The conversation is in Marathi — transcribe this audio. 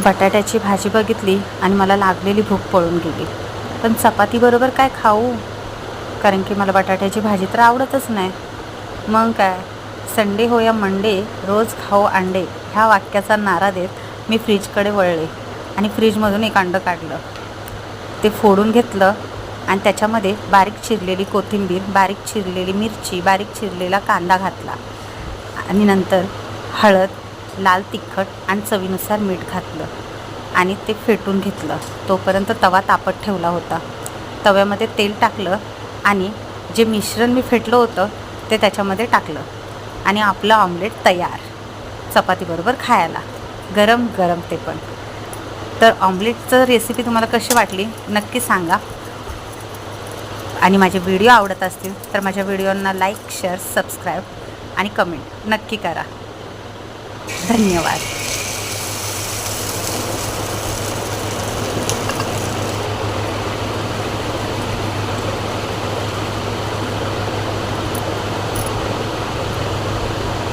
बटाट्याची भाजी बघितली आणि मला लागलेली भूक पळून गेली. पण चपातीबरोबर काय खाऊ? कारण की मला बटाट्याची भाजी तर आवडतच नाही. मग काय, संडे हो या मंडे रोज खाओ अंडे ह्या वाक्याचा नारा देत मी फ्रीजकडे वळले आणि फ्रीजमधून एक अंडं काढलं. ते फोडून घेतलं आणि त्याच्यामध्ये बारीक चिरलेली कोथिंबीर, बारीक चिरलेली मिरची, बारीक चिरलेला कांदा घातला आणि नंतर हळद, लाल तिखट आणि चवीनुसार मीठ घातलं आणि ते फेटून घेतलं. तोपर्यंत तवा तापत ठेवला होता. तव्यामध्ये तेल टाकलं आणि जे मिश्रण मी फेटलं होतं ते त्याच्यामध्ये टाकलं आणि आपलं ऑमलेट तयार, चपातीबरोबर खायला, गरम गरम ते पण. तर ऑमलेटचं रेसिपी तुम्हाला कशी वाटली नक्की सांगा. आणि माझे व्हिडिओ आवडत असतील तर माझ्या व्हिडिओंना लाईक, शेअर, सबस्क्राईब आणि कमेंट नक्की करा. धन्यवाद.